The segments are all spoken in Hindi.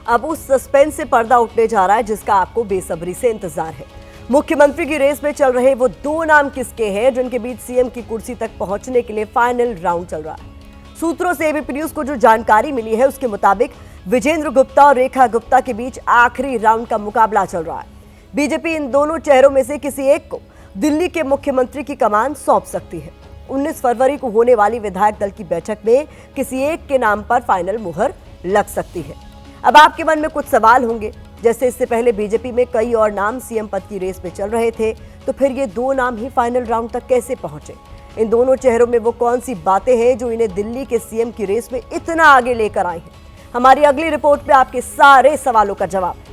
अब उस सस्पेंस से पर्दा उठने जा रहा है जिसका आपको बेसब्री से इंतजार है। मुख्यमंत्री की रेस में चल रहे वो दो नाम किसके हैं जिनके बीच सीएम की कुर्सी तक पहुंचने के लिए फाइनल राउंड चल रहा है। सूत्रों से एबीपी न्यूज को जो जानकारी मिली है उसके मुताबिक विजेंद्र गुप्ता और रेखा गुप्ता के बीच आखिरी राउंड का मुकाबला चल रहा है। बीजेपी इन दोनों चेहरों में से किसी एक को दिल्ली के मुख्यमंत्री की कमान सौंप सकती है। 19 फरवरी को होने वाली विधायक दल की बैठक में किसी एक के नाम पर फाइनल मुहर लग सकती है। अब आपके मन में कुछ सवाल होंगे, जैसे इससे पहले बीजेपी में कई और नाम सीएम पद की रेस में चल रहे थे, तो फिर ये दो नाम ही फाइनल राउंड तक कैसे पहुंचे? इन दोनों चेहरों में वो कौन सी बातें हैं जो इन्हें दिल्ली के सीएम की रेस में इतना आगे लेकर आई हैं? हमारी अगली रिपोर्ट में आपके सारे सवालों का जवाब।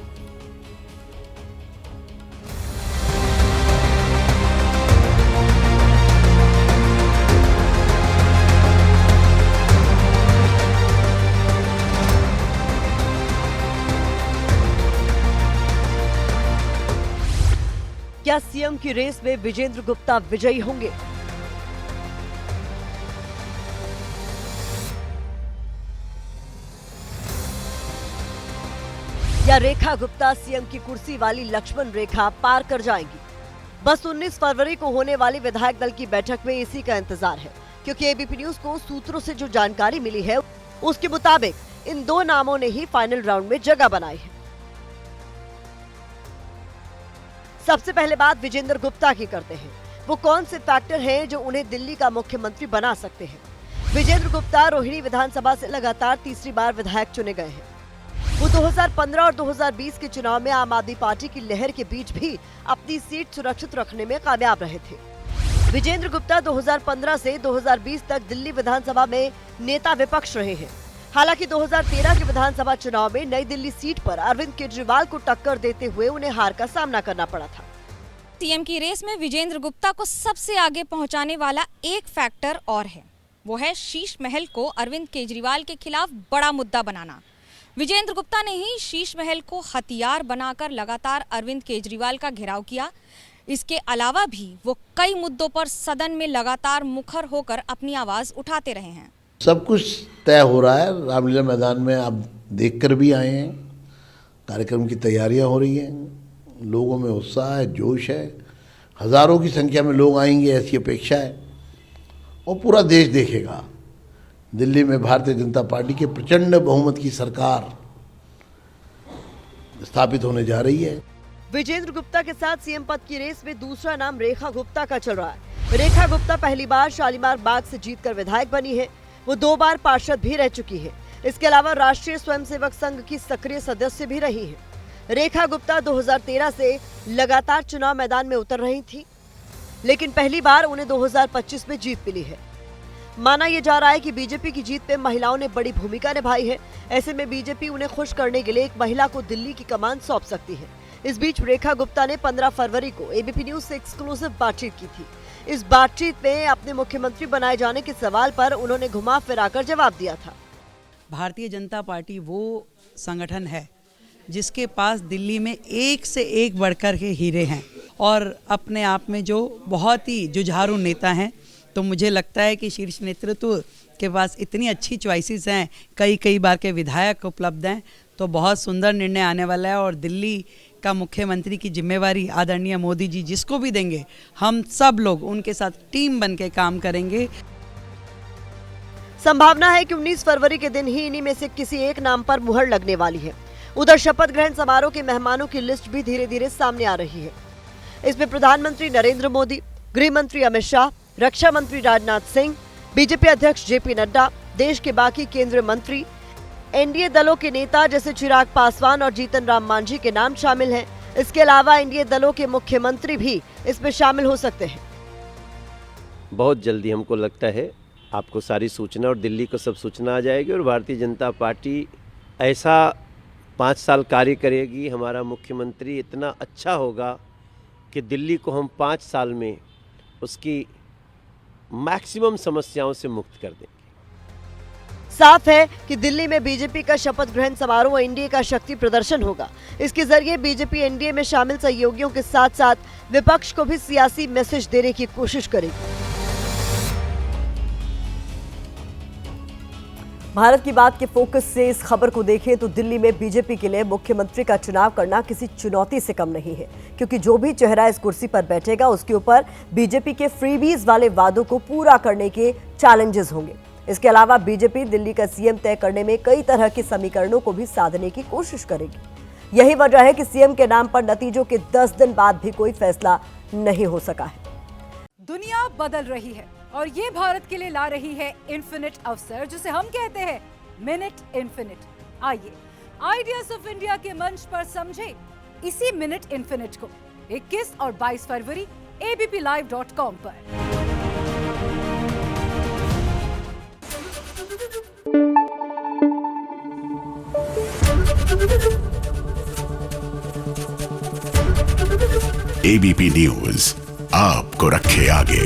क्या सीएम की रेस में विजेंद्र गुप्ता विजयी होंगे? या रेखा गुप्ता सीएम की कुर्सी वाली लक्ष्मण रेखा पार कर जाएंगी? बस 19 फरवरी को होने वाली विधायक दल की बैठक में इसी का इंतजार है, क्योंकि एबीपी न्यूज को सूत्रों से जो जानकारी मिली है उसके मुताबिक इन दो नामों ने ही फाइनल राउंड में जगह बनाई है। सबसे पहले बात विजेंद्र गुप्ता की करते हैं। वो कौन से फैक्टर हैं जो उन्हें दिल्ली का मुख्यमंत्री बना सकते हैं? विजेंद्र गुप्ता रोहिणी विधानसभा से लगातार तीसरी बार विधायक चुने गए हैं। वो 2015 और 2020 के चुनाव में आम आदमी पार्टी की लहर के बीच भी अपनी सीट सुरक्षित रखने में कामयाब रहे थे। विजेंद्र गुप्ता 2015 से 2020 तक दिल्ली विधानसभा में नेता विपक्ष रहे हैं। हालांकि 2013 के विधानसभा चुनाव में नई दिल्ली सीट पर अरविंद केजरीवाल को टक्कर देते हुए उन्हें हार का सामना करना पड़ा था। सीएम की रेस में विजेंद्र गुप्ता को सबसे आगे पहुंचाने वाला एक फैक्टर और है, वो है शीश महल को अरविंद केजरीवाल के खिलाफ बड़ा मुद्दा बनाना। विजेंद्र गुप्ता ने ही शीश महल को हथियार बनाकर लगातार अरविंद केजरीवाल का घेराव किया। इसके अलावा भी वो कई मुद्दों पर सदन में लगातार मुखर होकर अपनी आवाज उठाते रहे हैं। सब कुछ तय हो रहा है। रामलीला मैदान में आप देखकर भी आए हैं, कार्यक्रम की तैयारियां हो रही हैं, लोगों में उत्साह है, जोश है, हजारों की संख्या में लोग आएंगे ऐसी अपेक्षा है और पूरा देश देखेगा। दिल्ली में भारतीय जनता पार्टी के प्रचंड बहुमत की सरकार स्थापित होने जा रही है। विजेंद्र गुप्ता के साथ सीएम पद की रेस में दूसरा नाम रेखा गुप्ता का चल रहा है। रेखा गुप्ता पहली बार शालीमार बाग से जीतकर विधायक बनी है। वो 2 बार पार्षद भी रह चुकी है। इसके अलावा राष्ट्रीय स्वयंसेवक संघ की सक्रिय सदस्य भी रही है। रेखा गुप्ता 2013 से लगातार चुनाव मैदान में उतर रही थी, लेकिन पहली बार उन्हें 2025 में जीत मिली है। माना यह जा रहा है कि बीजेपी की जीत में महिलाओं ने बड़ी भूमिका निभाई है। ऐसे में बीजेपी उन्हें खुश करने के लिए एक महिला को दिल्ली की कमान सौंप सकती है। इस बीच रेखा गुप्ता ने 15 फरवरी को एबीपी न्यूज से एक्सक्लूसिव बातचीत की थी। इस बातचीत में अपने मुख्यमंत्री बनाए जाने के सवाल पर उन्होंने घुमा फिराकर जवाब दिया था। भारतीय जनता पार्टी वो संगठन है जिसके पास दिल्ली में एक से एक बढ़कर के हीरे हैं और अपने आप में जो बहुत ही जुझारू नेता हैं। तो मुझे लगता है कि शीर्ष नेतृत्व के पास इतनी अच्छी चॉइसेस हैं, कई बार के विधायक उपलब्ध हैं, तो बहुत सुंदर निर्णय आने वाला है। और दिल्ली का मुख्यमंत्री की जिम्मेवारी आदरणीय मोदी जी जिसको भी देंगे, हम सब लोग उनके साथ टीम बन के काम करेंगे। संभावना है कि 19 फरवरी के दिन ही इन्हीं में से किसी एक नाम पर मुहर लगने वाली है। उधर शपथ ग्रहण समारोह के मेहमानों की लिस्ट भी धीरे धीरे सामने आ रही है। इसमें प्रधानमंत्री नरेंद्र मोदी, गृह मंत्री अमित शाह, रक्षा मंत्री राजनाथ सिंह, बीजेपी अध्यक्ष जेपी नड्डा, देश के बाकी केंद्रीय मंत्री, एनडीए दलों के नेता जैसे चिराग पासवान और जीतन राम मांझी के नाम शामिल हैं। इसके अलावा एनडीए दलों के मुख्यमंत्री भी इसमें शामिल हो सकते हैं। बहुत जल्दी हमको लगता है आपको सारी सूचना और दिल्ली को सब सूचना आ जाएगी और भारतीय जनता पार्टी ऐसा 5 साल कार्य करेगी। हमारा मुख्यमंत्री इतना अच्छा होगा कि दिल्ली को हम 5 साल में उसकी मैक्सिमम समस्याओं से मुक्त कर देंगे। साफ है कि दिल्ली में बीजेपी का शपथ ग्रहण समारोह एनडीए का शक्ति प्रदर्शन होगा। इसके जरिए बीजेपी एनडीए में शामिल सहयोगियों के साथ साथ विपक्ष को भी सियासी मैसेज देने की कोशिश करेगी। भारत की बात के फोकस से इस खबर को देखें तो दिल्ली में बीजेपी के लिए मुख्यमंत्री का चुनाव करना किसी चुनौती से कम नहीं है, क्योंकि जो भी चेहरा इस कुर्सी पर बैठेगा उसके ऊपर बीजेपी के फ्रीबीज वाले वादों को पूरा करने के चैलेंजेस होंगे। इसके अलावा बीजेपी दिल्ली का सीएम तय करने में कई तरह के समीकरणों को भी साधने की कोशिश करेगी। यही वजह है कि सीएम के नाम पर नतीजों के 10 दिन बाद भी कोई फैसला नहीं हो सका है। दुनिया बदल रही है और ये भारत के लिए ला रही है इन्फिनिट अवसर, जिसे हम कहते हैं मिनट इन्फिनिट। आइए आइडियाज ऑफ इंडिया के मंच पर समझे इसी मिनट इन्फिनिट को 21 और 22 फरवरी abplive.com पर। एबीपी न्यूज आपको रखे आगे।